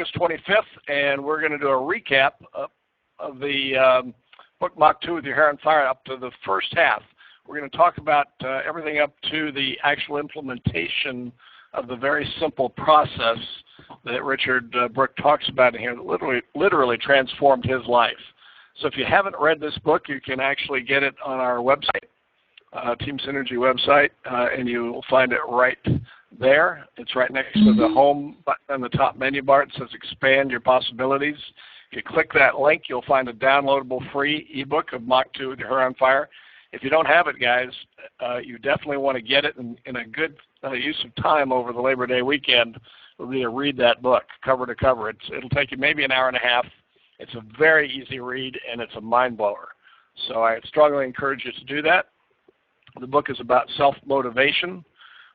August 25th, and we're going to do a recap of the book Mach II with Your Hair on Fire up to the first half. We're going to talk about everything up to the actual implementation of the very simple process that Richard Brooke talks about in here that literally transformed his life. So if you haven't read this book, you can actually get it on our website, Team Synergy website, and you will find it right there. It's right next to the home button on the top menu bar. It says Expand Your Possibilities. If you click that link, you'll find a downloadable free ebook of Mach II with Your Hair on Fire. If you don't have it, guys, you definitely want to get it in a good use of time over the Labor Day weekend. Will be to read that book cover to cover. It'll take you maybe an hour and a half. It's a very easy read, and it's a mind blower. So I strongly encourage you to do that. The book is about self-motivation,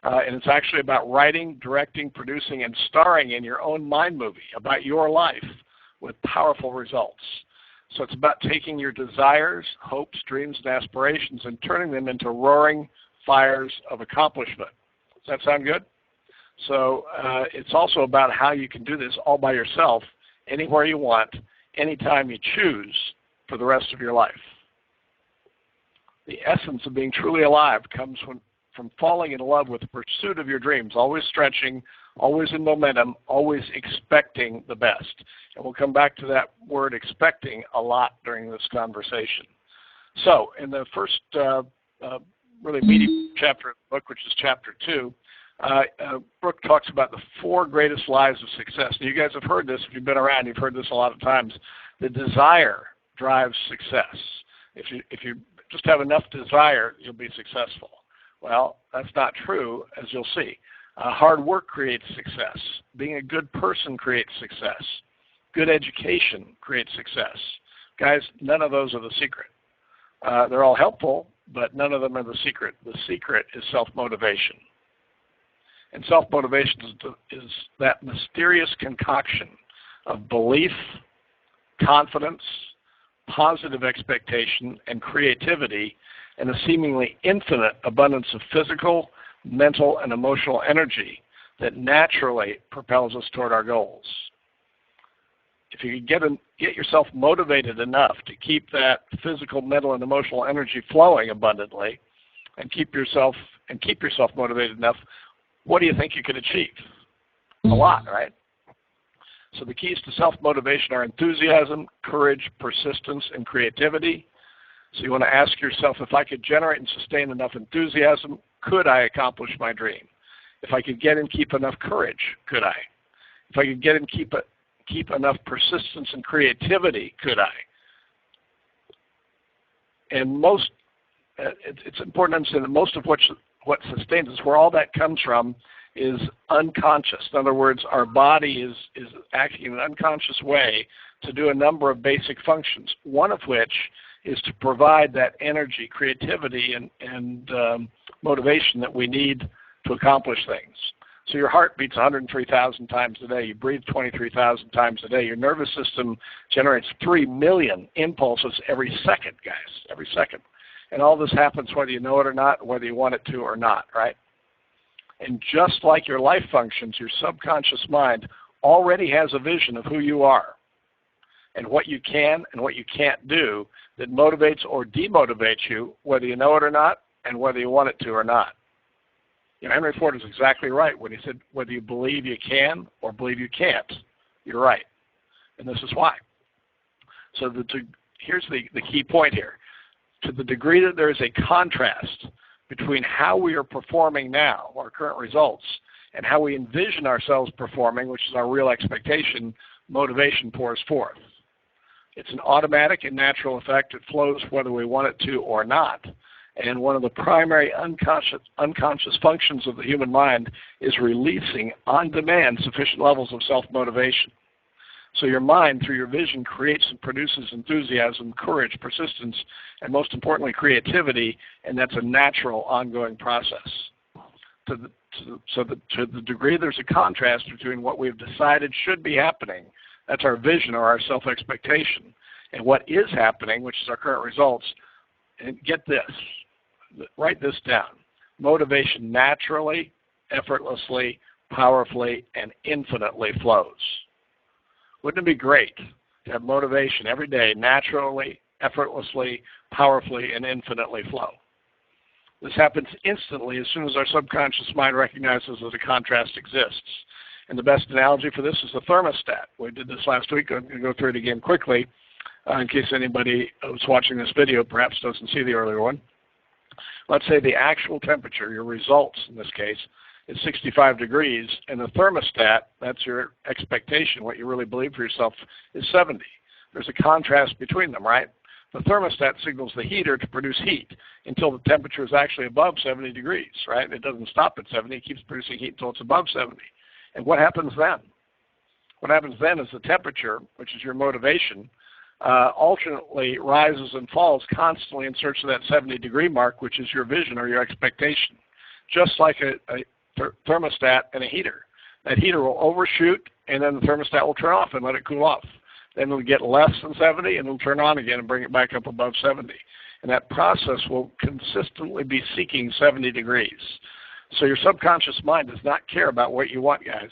and it's actually about writing, directing, producing, and starring in your own mind movie about your life with powerful results. So it's about taking your desires, hopes, dreams, and aspirations and turning them into roaring fires of accomplishment. Does that sound good? So it's also about how you can do this all by yourself, anywhere you want, anytime you choose for the rest of your life. The essence of being truly alive comes from falling in love with the pursuit of your dreams, always stretching, always in momentum, always expecting the best. And we'll come back to that word expecting a lot during this conversation. So in the first really meaty chapter of the book, which is chapter 2, Brooke talks about the 4 greatest lies of success. Now, you guys have heard this. If you've been around, you've heard this a lot of times. The desire drives success. If you just have enough desire, you'll be successful. Well, that's not true, as you'll see. Hard work creates success. Being a good person creates success. Good education creates success. Guys, none of those are the secret. They're all helpful, but none of them are the secret. The secret is self-motivation. And self-motivation is that mysterious concoction of belief, confidence, positive expectation, and creativity, and a seemingly infinite abundance of physical, mental, and emotional energy that naturally propels us toward our goals. If you can get yourself motivated enough to keep that physical, mental, and emotional energy flowing abundantly, and keep yourself motivated enough, what do you think you could achieve? A lot, right? So the keys to self-motivation are enthusiasm, courage, persistence, and creativity. So you want to ask yourself, if I could generate and sustain enough enthusiasm, could I accomplish my dream? If I could get and keep enough courage, could I? If I could get and keep enough persistence and creativity, could I? And it's important to understand that most of what sustains us, where all that comes from, is unconscious. In other words, our body is acting in an unconscious way to do a number of basic functions, one of which is to provide that energy, creativity, and motivation that we need to accomplish things. So your heart beats 103,000 times a day. You breathe 23,000 times a day. Your nervous system generates 3 million impulses every second, guys, every second. And all this happens whether you know it or not, whether you want it to or not, right? And just like your life functions, your subconscious mind already has a vision of who you are and what you can and what you can't do that motivates or demotivates you, whether you know it or not and whether you want it to or not. You know, Henry Ford is exactly right when he said whether you believe you can or believe you can't, you're right. And this is why. So here's the key point here. To the degree that there is a contrast between how we are performing now, our current results, and how we envision ourselves performing, which is our real expectation, motivation pours forth. It's an automatic and natural effect. It flows whether we want it to or not. And one of the primary unconscious functions of the human mind is releasing on demand sufficient levels of self-motivation. So your mind, through your vision, creates and produces enthusiasm, courage, persistence, and most importantly, creativity, and that's a natural, ongoing process. To the degree there's a contrast between what we've decided should be happening, that's our vision or our self-expectation, and what is happening, which is our current results, and get this, write this down. Motivation naturally, effortlessly, powerfully, and infinitely flows. Wouldn't it be great to have motivation every day naturally, effortlessly, powerfully, and infinitely flow? This happens instantly as soon as our subconscious mind recognizes that a contrast exists. And the best analogy for this is the thermostat. We did this last week. I'm going to go through it again quickly in case anybody who's watching this video perhaps doesn't see the earlier one. Let's say the actual temperature, your results in this case, is 65 degrees, and the thermostat, that's your expectation, what you really believe for yourself, is 70. There's a contrast between them, right? The thermostat signals the heater to produce heat until the temperature is actually above 70 degrees, right? It doesn't stop at 70. It keeps producing heat until it's above 70. And what happens then? What happens then is the temperature, which is your motivation, alternately rises and falls constantly in search of that 70-degree mark, which is your vision or your expectation, just like a thermostat and a heater. That heater will overshoot, and then the thermostat will turn off and let it cool off. Then it'll get less than 70, and it'll turn on again and bring it back up above 70. And that process will consistently be seeking 70 degrees. So your subconscious mind does not care about what you want, guys.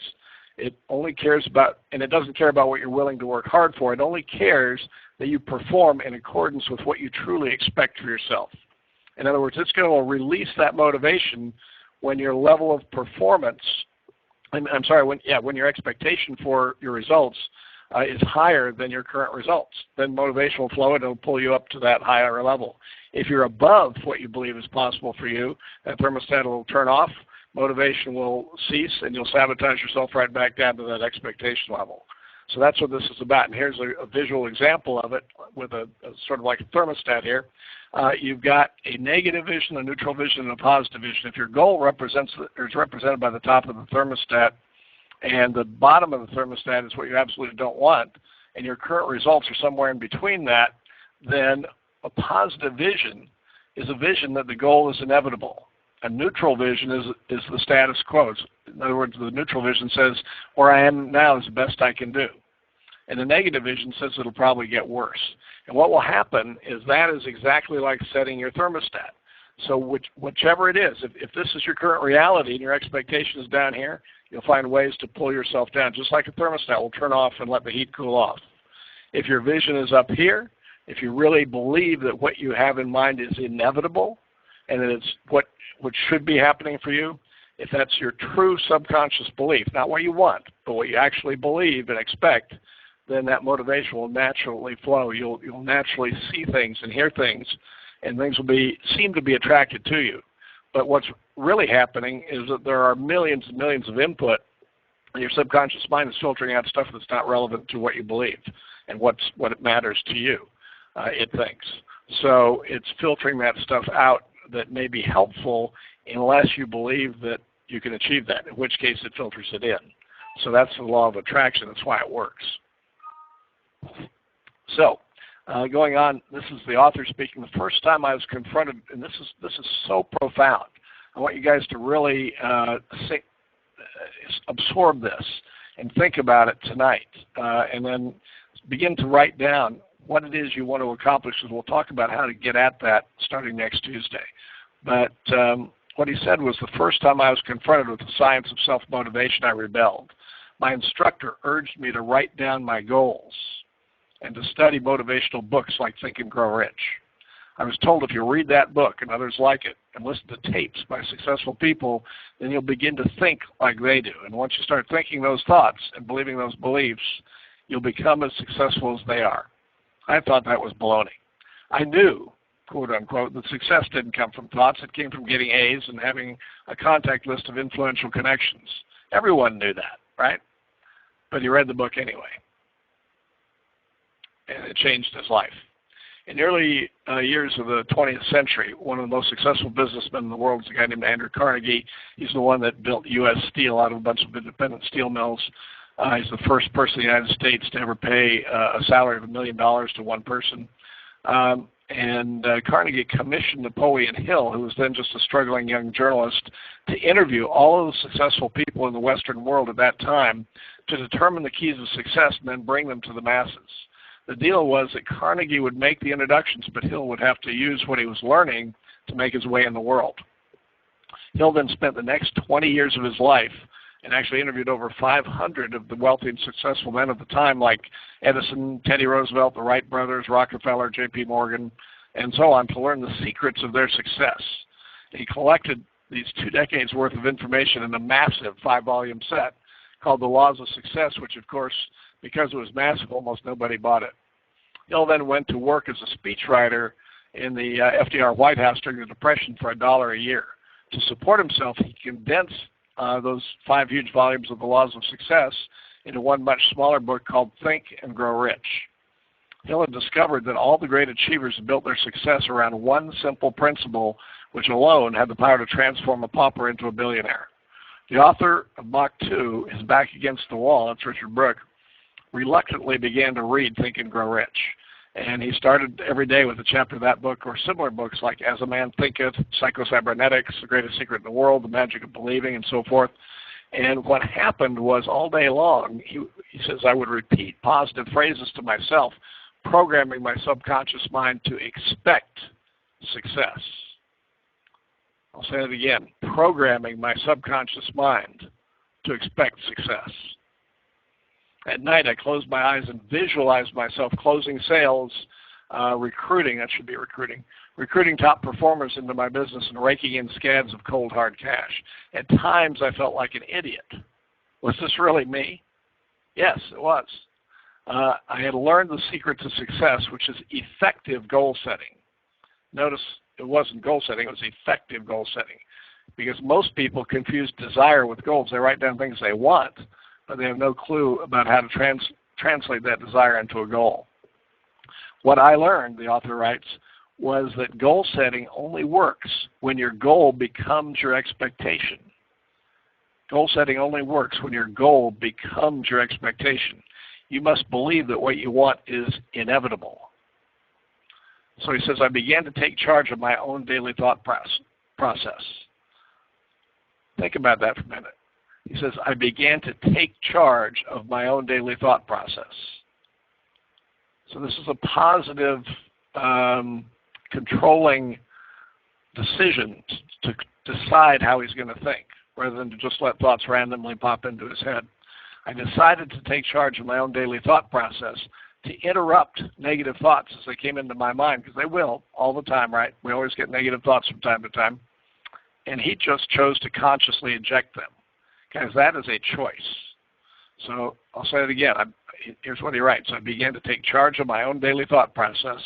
It only cares about, and it doesn't care about what you're willing to work hard for. It only cares that you perform in accordance with what you truly expect for yourself. In other words, it's going to release that motivation when your level of performance, when your expectation for your results is higher than your current results. Then motivation will flow and it'll pull you up to that higher level. If you're above what you believe is possible for you, that thermostat will turn off, motivation will cease, and you'll sabotage yourself right back down to that expectation level. So that's what this is about. And here's a visual example of it with a sort of like a thermostat here. You've got a negative vision, a neutral vision, and a positive vision. If your goal is represented by the top of the thermostat, and the bottom of the thermostat is what you absolutely don't want, and your current results are somewhere in between that, then a positive vision is a vision that the goal is inevitable. A neutral vision is the status quo. In other words, the neutral vision says, where I am now is the best I can do. And the negative vision says it'll probably get worse. And what will happen is that is exactly like setting your thermostat. So whichever it is, if this is your current reality and your expectation is down here, you'll find ways to pull yourself down, just like a thermostat will turn off and let the heat cool off. If your vision is up here, if you really believe that what you have in mind is inevitable and that it's what should be happening for you, if that's your true subconscious belief, not what you want, but what you actually believe and expect, then that motivation will naturally flow. You'll naturally see things and hear things, and things will seem to be attracted to you. But what's really happening is that there are millions and millions of input, and your subconscious mind is filtering out stuff that's not relevant to what you believe and what it matters to you, it thinks. So it's filtering that stuff out that may be helpful unless you believe that you can achieve that, in which case it filters it in. So that's the law of attraction. That's why it works. So going on, this is the author speaking. The first time I was confronted, and this is so profound. I want you guys to really absorb this and think about it tonight, and then begin to write down what it is you want to accomplish, because we'll talk about how to get at that starting next Tuesday. But what he said was, the first time I was confronted with the science of self-motivation, I rebelled. My instructor urged me to write down my goals and to study motivational books like Think and Grow Rich. I was told if you read that book and others like it and listen to tapes by successful people, then you'll begin to think like they do. And once you start thinking those thoughts and believing those beliefs, you'll become as successful as they are. I thought that was baloney. I knew, quote unquote, that success didn't come from thoughts. It came from getting A's and having a contact list of influential connections. Everyone knew that, right? But he read the book anyway. And it changed his life. In the early years of the 20th century, one of the most successful businessmen in the world is a guy named Andrew Carnegie. He's the one that built U.S. Steel out of a bunch of independent steel mills. He's the first person in the United States to ever pay a salary of $1 million to one person. Carnegie commissioned Napoleon Hill, who was then just a struggling young journalist, to interview all of the successful people in the Western world at that time to determine the keys of success and then bring them to the masses. The deal was that Carnegie would make the introductions, but Hill would have to use what he was learning to make his way in the world. Hill then spent the next 20 years of his life and actually interviewed over 500 of the wealthy and successful men of the time, like Edison, Teddy Roosevelt, the Wright brothers, Rockefeller, J.P. Morgan, and so on, to learn the secrets of their success. He collected these 2 decades worth of information in a massive 5-volume set called The Laws of Success, which, of course, because it was massive, almost nobody bought it. Hill then went to work as a speechwriter in the FDR White House during the Depression for $1 a year. To support himself, he condensed those 5 huge volumes of The Laws of Success into one much smaller book called Think and Grow Rich. Hill had discovered that all the great achievers had built their success around one simple principle, which alone had the power to transform a pauper into a billionaire. The author of Mach II, his back against the wall, that's Richard Brooke, reluctantly began to read Think and Grow Rich. And he started every day with a chapter of that book or similar books like As a Man Thinketh, Psycho-Cybernetics, The Greatest Secret in the World, The Magic of Believing, and so forth. And what happened was all day long, he says, I would repeat positive phrases to myself, programming my subconscious mind to expect success. I'll say it again, programming my subconscious mind to expect success. At night, I closed my eyes and visualized myself closing sales, recruiting top performers into my business and raking in scads of cold, hard cash. At times, I felt like an idiot. Was this really me? Yes, it was. I had learned the secret to success, which is effective goal setting. Notice it wasn't goal setting, it was effective goal setting. Because most people confuse desire with goals. They write down things they want, but they have no clue about how to translate that desire into a goal. What I learned, the author writes, was that goal setting only works when your goal becomes your expectation. Goal setting only works when your goal becomes your expectation. You must believe that what you want is inevitable. So he says, I began to take charge of my own daily thought process. Think about that for a minute. He says, I began to take charge of my own daily thought process. So this is a positive, controlling decision to decide how he's going to think, rather than to just let thoughts randomly pop into his head. I decided to take charge of my own daily thought process, to interrupt negative thoughts as they came into my mind, because they will all the time, right? We always get negative thoughts from time to time. And he just chose to consciously eject them. Guys, that is a choice. So I'll say it again. Here's what he writes. I began to take charge of my own daily thought process,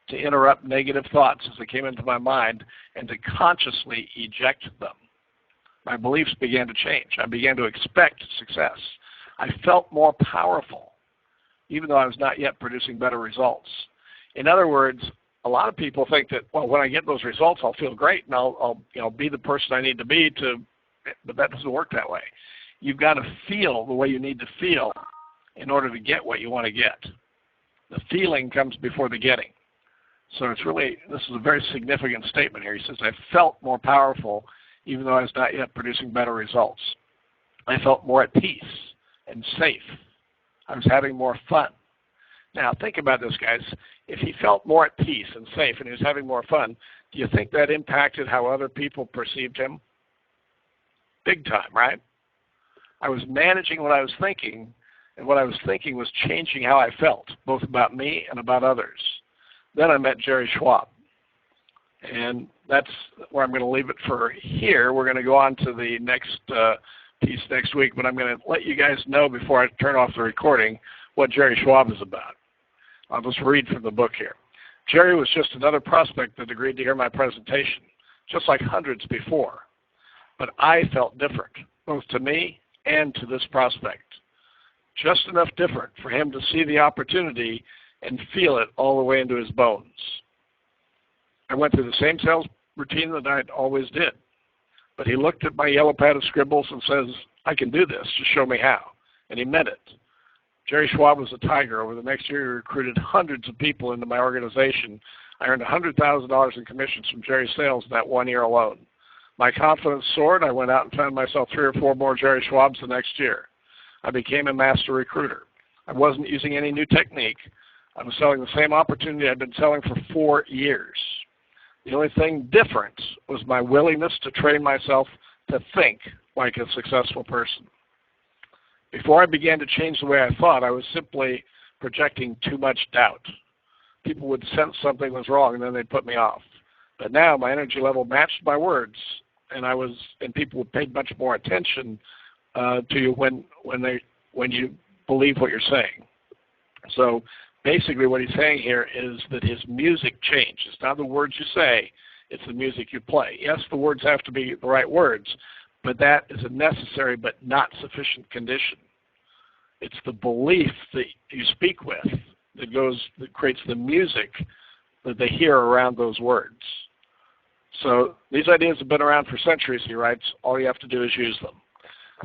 to interrupt negative thoughts as they came into my mind, and to consciously eject them. My beliefs began to change. I began to expect success. I felt more powerful, even though I was not yet producing better results. In other words, a lot of people think that, well, when I get those results, I'll feel great and I'll be the person I need to be but that doesn't work that way. You've got to feel the way you need to feel in order to get what you want to get. The feeling comes before the getting. So this is a very significant statement here. He says, I felt more powerful even though I was not yet producing better results. I felt more at peace and safe. I was having more fun. Now, think about this, guys. If he felt more at peace and safe and he was having more fun, do you think that impacted how other people perceived him? Big time, right? I was managing what I was thinking, and what I was thinking was changing how I felt, both about me and about others. Then I met Jerry Schwab. And that's where I'm going to leave it for here. We're going to go on to the next piece next week, but I'm going to let you guys know before I turn off the recording what Jerry Schwab is about. I'll just read from the book here. Jerry was just another prospect that agreed to hear my presentation, just like hundreds before. But I felt different, both to me and to this prospect. Just enough different for him to see the opportunity and feel it all the way into his bones. I went through the same sales routine that I'd always did. But he looked at my yellow pad of scribbles and says, I can do this, just show me how. And he meant it. Jerry Schwab was a tiger. Over the next year, he recruited hundreds of people into my organization. I earned $100,000 in commissions from Jerry's sales that 1 year alone. My confidence soared. I went out and found myself 3 or 4 more Jerry Schwabs the next year. I became a master recruiter. I wasn't using any new technique. I was selling the same opportunity I'd been selling for 4 years. The only thing different was my willingness to train myself to think like a successful person. Before I began to change the way I thought, I was simply projecting too much doubt. People would sense something was wrong, and then they'd put me off. But now my energy level matched my words, and people paid much more attention to you when you believe what you're saying. So basically, what he's saying here is that his music changed. It's not the words you say; it's the music you play. Yes, the words have to be the right words, but that is a necessary but not sufficient condition. It's the belief that you speak with that creates the music that they hear around those words. So these ideas have been around for centuries, he writes. All you have to do is use them.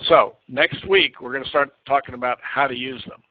So next week, we're going to start talking about how to use them.